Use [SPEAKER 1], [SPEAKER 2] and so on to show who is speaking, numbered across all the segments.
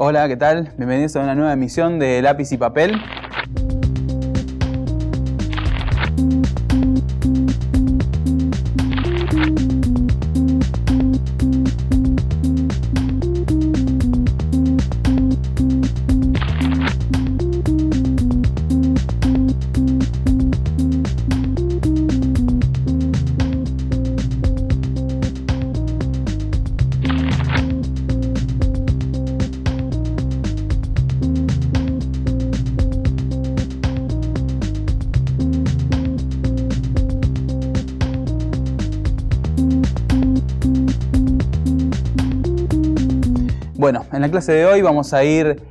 [SPEAKER 1] Hola, ¿qué tal? Bienvenidos a una nueva emisión de Lápiz y Papel. Bueno, en la clase de hoy vamos a ir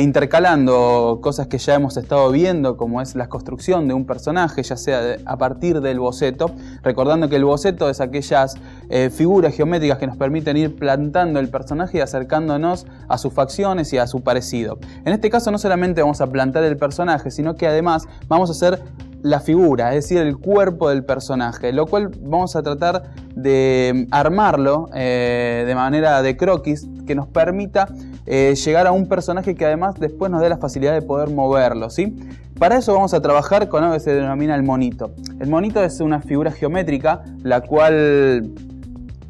[SPEAKER 1] intercalando cosas que ya hemos estado viendo, como es la construcción de un personaje, ya sea a partir del boceto, recordando que el boceto es aquellas figuras geométricas que nos permiten ir plantando el personaje y acercándonos a sus facciones y a su parecido. En este caso no solamente vamos a plantar el personaje, sino que además vamos a hacer la figura, es decir, el cuerpo del personaje, lo cual vamos a tratar de armarlo de manera de croquis que nos permita llegar a un personaje que además después nos dé la facilidad de poder moverlo, ¿sí? Para eso vamos a trabajar con algo que se denomina el monito. El monito es una figura geométrica la cual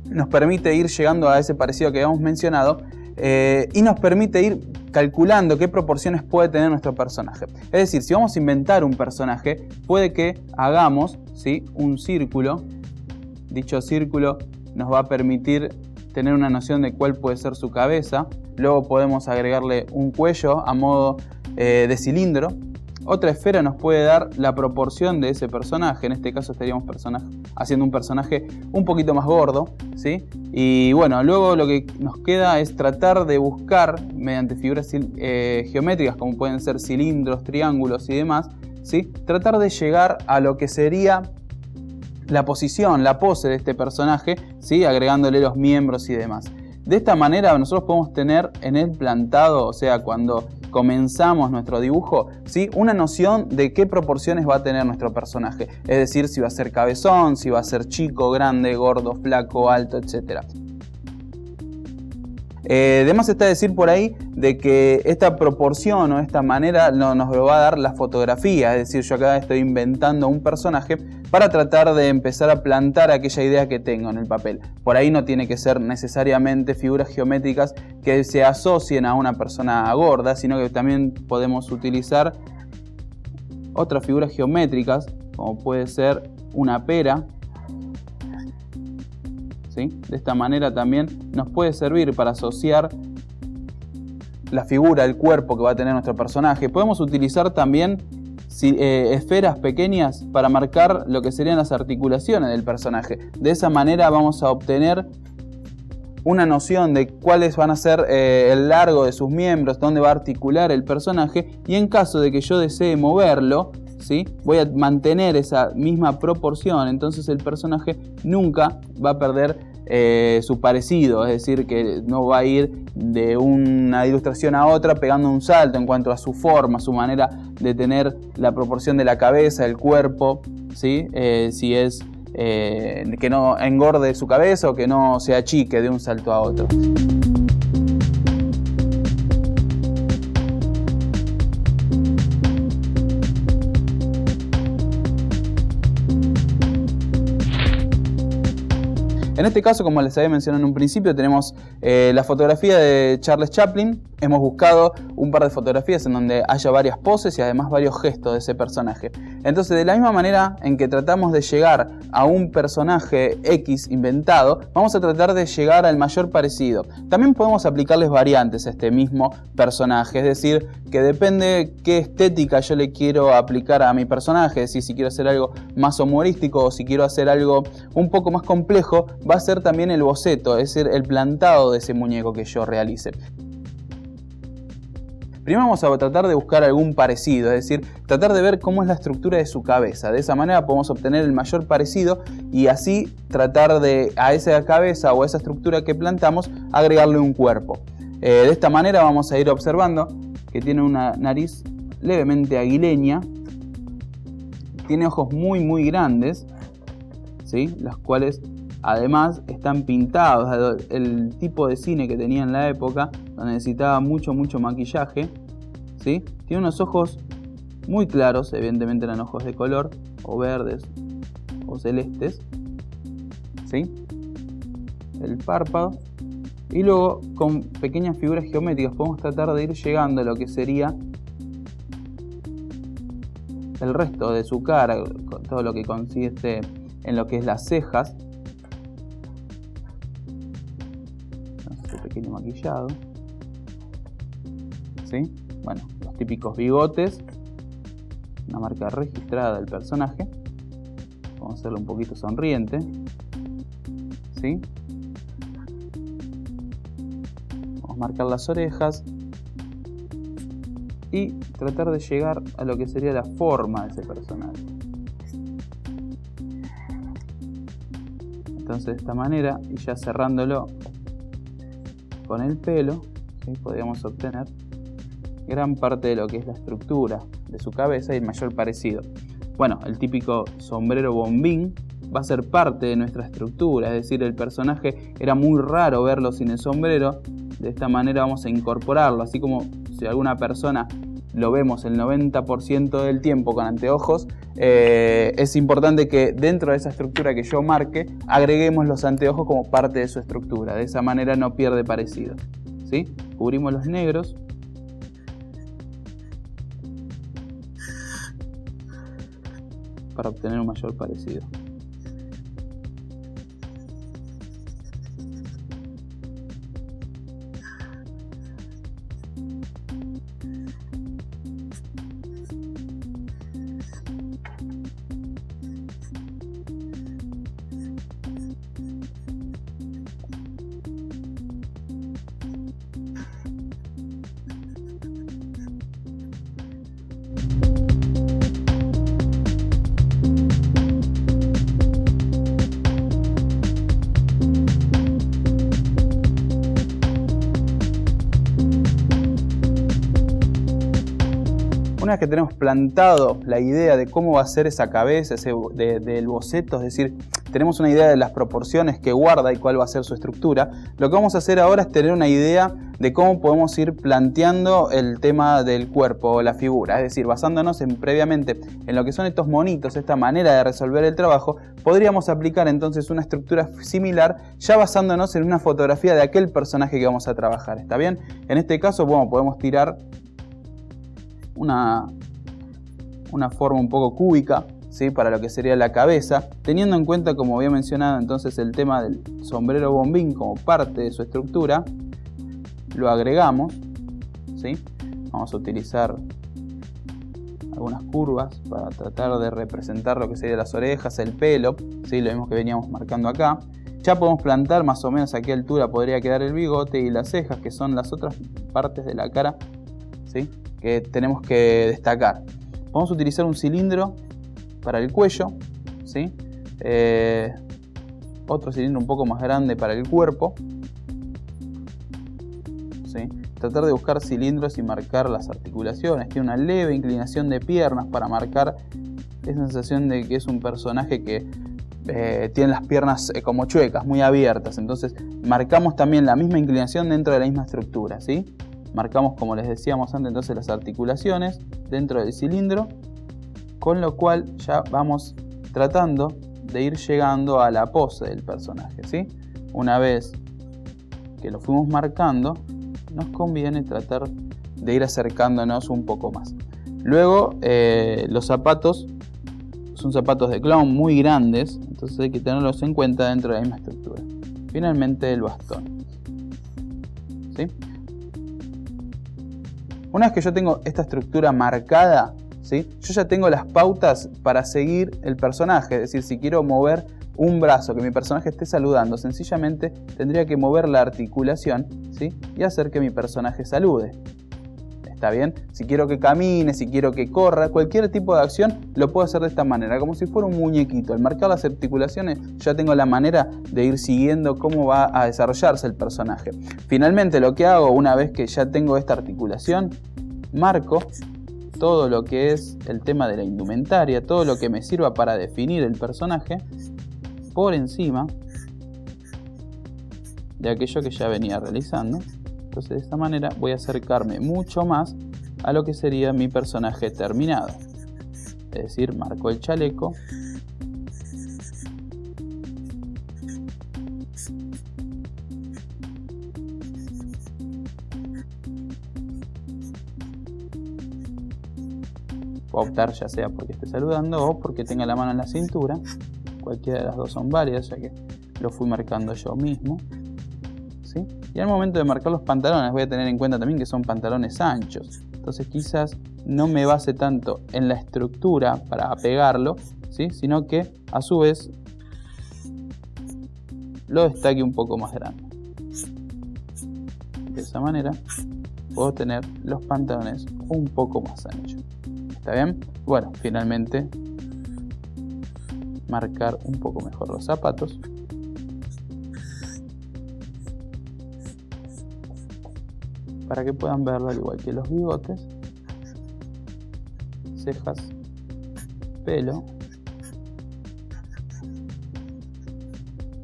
[SPEAKER 1] nos permite ir llegando a ese parecido que habíamos mencionado y nos permite ir calculando qué proporciones puede tener nuestro personaje. Es decir, si vamos a inventar un personaje, puede que hagamos, ¿sí?, un círculo. Dicho círculo nos va a permitir tener una noción de cuál puede ser su cabeza. Luego podemos agregarle un cuello a modo de cilindro. Otra esfera nos puede dar la proporción de ese personaje. En este caso estaríamos haciendo un personaje un poquito más gordo, ¿sí? Y bueno, luego lo que nos queda es tratar de buscar, mediante figuras geométricas como pueden ser cilindros, triángulos y demás, ¿sí?, tratar de llegar a lo que sería la posición, la pose de este personaje, ¿sí?, agregándole los miembros y demás. De esta manera nosotros podemos tener en el plantado, o sea, cuando comenzamos nuestro dibujo, ¿sí?, una noción de qué proporciones va a tener nuestro personaje. Es decir, si va a ser cabezón, si va a ser chico, grande, gordo, flaco, alto, etc. Además está decir por ahí de que esta proporción o esta manera nos lo va a dar la fotografía. Es decir, yo acá estoy inventando un personaje para tratar de empezar a plantar aquella idea que tengo en el papel. Por ahí no tiene que ser necesariamente figuras geométricas que se asocien a una persona gorda, sino que también podemos utilizar otras figuras geométricas, como puede ser una pera. ¿Sí? De esta manera también nos puede servir para asociar la figura, el cuerpo que va a tener nuestro personaje. Podemos utilizar también esferas pequeñas para marcar lo que serían las articulaciones del personaje. De esa manera vamos a obtener una noción de cuáles van a ser el largo de sus miembros, dónde va a articular el personaje, y en caso de que yo desee moverlo, ¿sí?, voy a mantener esa misma proporción. Entonces el personaje nunca va a perder su parecido, es decir, que no va a ir de una ilustración a otra pegando un salto en cuanto a su forma, su manera de tener la proporción de la cabeza, el cuerpo, ¿sí? Si es que no engorde su cabeza o que no se achique de un salto a otro. En este caso, como les había mencionado en un principio, tenemos la fotografía de Charles Chaplin. Hemos buscado un par de fotografías en donde haya varias poses y además varios gestos de ese personaje. Entonces, de la misma manera en que tratamos de llegar a un personaje X inventado, vamos a tratar de llegar al mayor parecido. También podemos aplicarles variantes a este mismo personaje, es decir, que depende qué estética yo le quiero aplicar a mi personaje. Es decir, si quiero hacer algo más humorístico o si quiero hacer algo un poco más complejo, va a ser también el boceto, es decir, el plantado de ese muñeco que yo realice. Primero vamos a tratar de buscar algún parecido, es decir, tratar de ver cómo es la estructura de su cabeza. De esa manera podemos obtener el mayor parecido y así tratar de a esa cabeza o a esa estructura que plantamos agregarle un cuerpo. De esta manera vamos a ir observando que tiene una nariz levemente aguileña, tiene ojos muy grandes, ¿sí?, los cuales además están pintados. El tipo de cine que tenía en la época no necesitaba mucho maquillaje, ¿sí? Tiene unos ojos muy claros, evidentemente eran ojos de color, o verdes, o celestes, ¿sí? El párpado. Y luego, con pequeñas figuras geométricas, podemos tratar de ir llegando a lo que sería el resto de su cara, todo lo que consiste en lo que es las cejas. Este pequeño maquillado, ¿sí? Bueno, los típicos bigotes, una marca registrada del personaje. Vamos a hacerlo un poquito sonriente, ¿sí? Vamos a marcar las orejas y tratar de llegar a lo que sería la forma de ese personaje. Entonces, de esta manera, y ya cerrándolo con el pelo, ¿sí? Podríamos obtener gran parte de lo que es la estructura de su cabeza y el mayor parecido. Bueno, el típico sombrero bombín va a ser parte de nuestra estructura, es decir, el personaje era muy raro verlo sin el sombrero. De esta manera vamos a incorporarlo, así como si alguna persona lo vemos el 90% del tiempo con anteojos, es importante que dentro de esa estructura que yo marque, agreguemos los anteojos como parte de su estructura. De esa manera no pierde parecido, ¿sí? Cubrimos los negros. Para obtener un mayor parecido. Una vez que tenemos plantado la idea de cómo va a ser esa cabeza, del boceto, es decir, tenemos una idea de las proporciones que guarda y cuál va a ser su estructura, lo que vamos a hacer ahora es tener una idea de cómo podemos ir planteando el tema del cuerpo o la figura. Es decir, basándonos previamente en lo que son estos monitos, esta manera de resolver el trabajo, podríamos aplicar entonces una estructura similar, ya basándonos en una fotografía de aquel personaje que vamos a trabajar. ¿Está bien? En este caso, bueno, podemos tirar una forma un poco cúbica, ¿sí? Para lo que sería la cabeza, teniendo en cuenta, como había mencionado entonces, el tema del sombrero bombín como parte de su estructura. Lo agregamos, ¿sí? Vamos a utilizar algunas curvas para tratar de representar lo que sería las orejas, el pelo, ¿sí? Lo mismo que veníamos marcando acá. Ya podemos plantar más o menos a qué altura podría quedar el bigote y las cejas, que son las otras partes de la cara, ¿sí? Que tenemos que destacar. Vamos a utilizar un cilindro para el cuello, ¿sí? Otro cilindro un poco más grande para el cuerpo, ¿sí? Tratar de buscar cilindros y marcar las articulaciones. Tiene una leve inclinación de piernas para marcar esa sensación de que es un personaje que tiene las piernas como chuecas, muy abiertas. Entonces marcamos también la misma inclinación dentro de la misma estructura, ¿sí? Marcamos, como les decíamos antes, entonces las articulaciones dentro del cilindro, con lo cual ya vamos tratando de ir llegando a la pose del personaje, ¿sí? Una vez que lo fuimos marcando, nos conviene tratar de ir acercándonos un poco más. Luego, los zapatos son zapatos de clown muy grandes, entonces hay que tenerlos en cuenta dentro de la misma estructura. Finalmente, el bastón, ¿sí? Una vez que yo tengo esta estructura marcada, ¿sí? Yo ya tengo las pautas para seguir el personaje. Es decir, si quiero mover un brazo, que mi personaje esté saludando, sencillamente tendría que mover la articulación, ¿sí? Y hacer que mi personaje salude. ¿Está bien? Si quiero que camine, si quiero que corra, cualquier tipo de acción lo puedo hacer de esta manera, como si fuera un muñequito. Al marcar las articulaciones ya tengo la manera de ir siguiendo cómo va a desarrollarse el personaje. Finalmente, lo que hago una vez que ya tengo esta articulación, marco todo lo que es el tema de la indumentaria, todo lo que me sirva para definir el personaje por encima de aquello que ya venía realizando. Entonces de esta manera voy a acercarme mucho más a lo que sería mi personaje terminado. Es decir, marco el chaleco. Puedo optar ya sea porque esté saludando o porque tenga la mano en la cintura. Cualquiera de las dos son válidas, ya que lo fui marcando yo mismo, ¿sí? Y al momento de marcar los pantalones voy a tener en cuenta también que son pantalones anchos. Entonces quizás no me base tanto en la estructura para pegarlo, ¿sí? Sino que a su vez lo destaque un poco más grande. De esa manera puedo tener los pantalones un poco más anchos. ¿Está bien? Bueno, finalmente marcar un poco mejor los zapatos. Para que puedan verlo al igual que los bigotes, cejas, pelo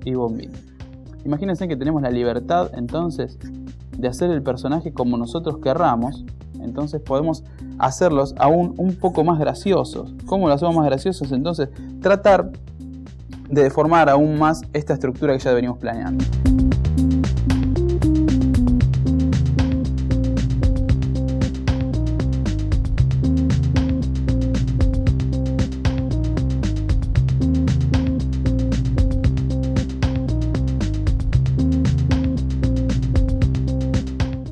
[SPEAKER 1] y bombín. Imagínense que tenemos la libertad entonces de hacer el personaje como nosotros querramos. Entonces podemos hacerlos aún un poco más graciosos. ¿Cómo lo hacemos más graciosos? Entonces tratar de deformar aún más esta estructura que ya venimos planeando.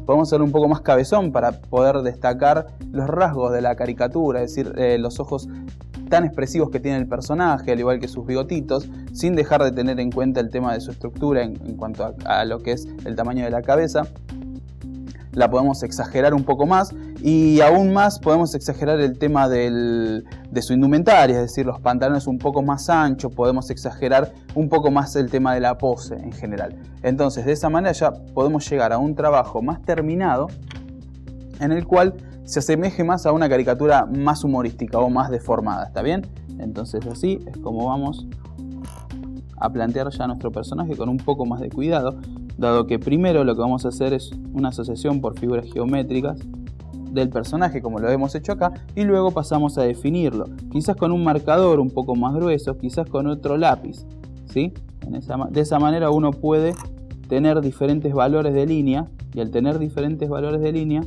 [SPEAKER 1] Podemos ser un poco más cabezón para poder destacar los rasgos de la caricatura, es decir, los ojos tan expresivos que tiene el personaje, al igual que sus bigotitos, sin dejar de tener en cuenta el tema de su estructura en cuanto a lo que es el tamaño de la cabeza. La podemos exagerar un poco más y aún más podemos exagerar el tema de su indumentaria, es decir, los pantalones un poco más anchos, podemos exagerar un poco más el tema de la pose en general. Entonces de esa manera ya podemos llegar a un trabajo más terminado en el cual se asemeje más a una caricatura más humorística o más deformada, ¿está bien? Entonces así es como vamos a plantear ya nuestro personaje con un poco más de cuidado, dado que primero lo que vamos a hacer es una asociación por figuras geométricas del personaje como lo hemos hecho acá, y luego pasamos a definirlo, quizás con un marcador un poco más grueso, quizás con otro lápiz, ¿sí? De esa manera uno puede tener diferentes valores de línea, y al tener diferentes valores de línea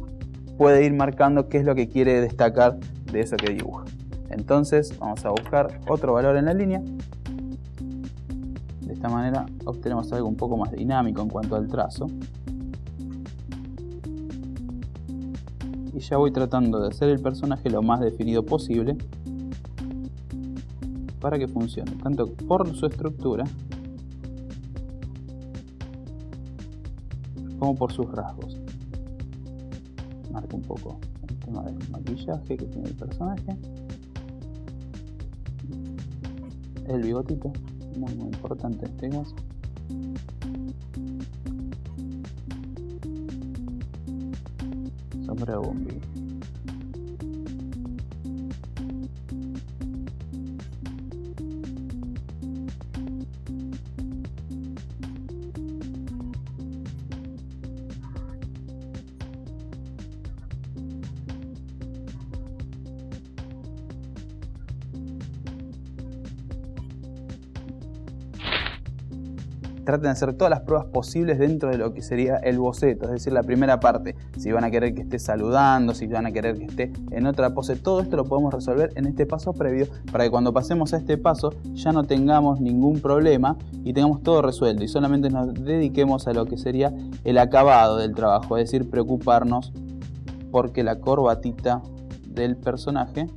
[SPEAKER 1] puede ir marcando qué es lo que quiere destacar de eso que dibuja. Entonces vamos a buscar otro valor en la línea. De esta manera obtenemos algo un poco más dinámico en cuanto al trazo. Y ya voy tratando de hacer el personaje lo más definido posible para que funcione, tanto por su estructura como por sus rasgos. Marco un poco el tema del maquillaje que tiene el personaje. El bigotito, muy importante en este caso. Sombrero bombín. Traten de hacer todas las pruebas posibles dentro de lo que sería el boceto, es decir, la primera parte. Si van a querer que esté saludando, si van a querer que esté en otra pose, todo esto lo podemos resolver en este paso previo para que cuando pasemos a este paso ya no tengamos ningún problema y tengamos todo resuelto y solamente nos dediquemos a lo que sería el acabado del trabajo, es decir, preocuparnos porque la corbatita del personaje,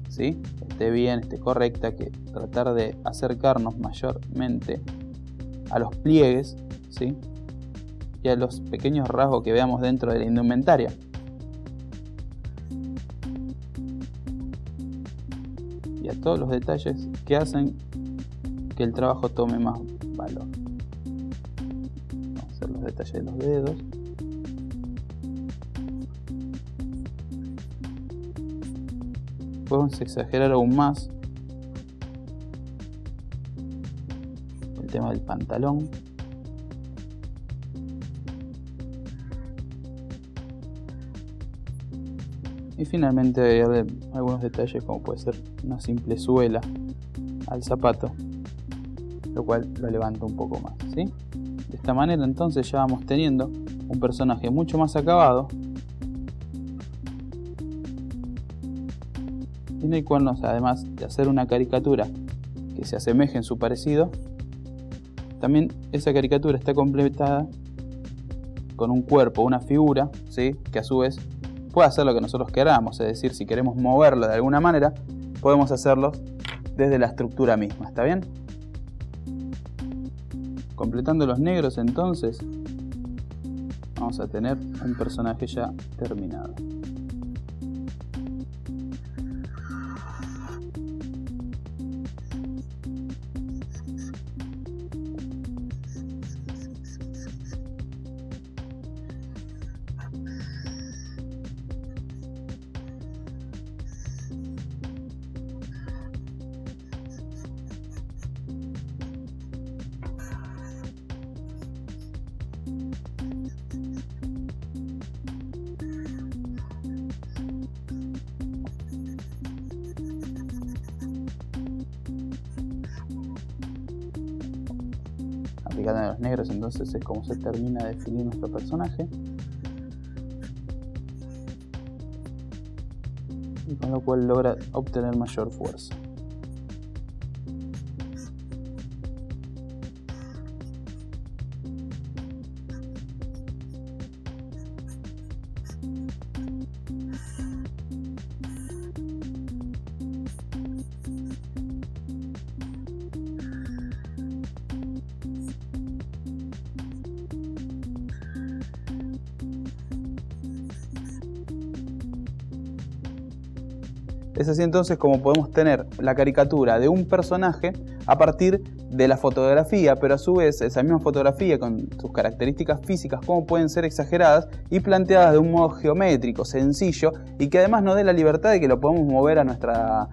[SPEAKER 1] ¿sí?, esté bien, esté correcta, que tratar de acercarnos mayormente a los pliegues, ¿sí?, y a los pequeños rasgos que veamos dentro de la indumentaria. Y a todos los detalles que hacen que el trabajo tome más valor. Vamos a hacer los detalles de los dedos. Podemos exagerar aún más el tema del pantalón. Y finalmente algunos detalles como puede ser una simple suela al zapato, lo cual lo levanta un poco más, ¿sí? De esta manera entonces ya vamos teniendo un personaje mucho más acabado, en el cual además de hacer una caricatura que se asemeje en su parecido, también esa caricatura está completada con un cuerpo, una figura, ¿sí? Que a su vez puede hacer lo que nosotros queramos, es decir, si queremos moverlo de alguna manera, podemos hacerlo desde la estructura misma, ¿está bien? Completando los negros entonces, vamos a tener un personaje ya terminado. Aplicando los negros entonces es como se termina de definir nuestro personaje, y con lo cual logra obtener mayor fuerza. Es así entonces como podemos tener la caricatura de un personaje a partir de la fotografía, pero a su vez esa misma fotografía con sus características físicas como pueden ser exageradas y planteadas de un modo geométrico, sencillo, y que además nos dé la libertad de que lo podemos mover a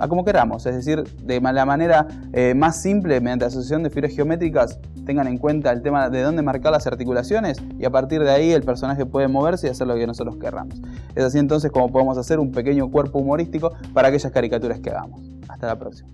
[SPEAKER 1] como queramos, es decir, de la manera más simple, mediante la asociación de figuras geométricas. Tengan en cuenta el tema de dónde marcar las articulaciones, y a partir de ahí el personaje puede moverse y hacer lo que nosotros querramos. Es así entonces como podemos hacer un pequeño cuerpo humorístico para aquellas caricaturas que hagamos. Hasta la próxima.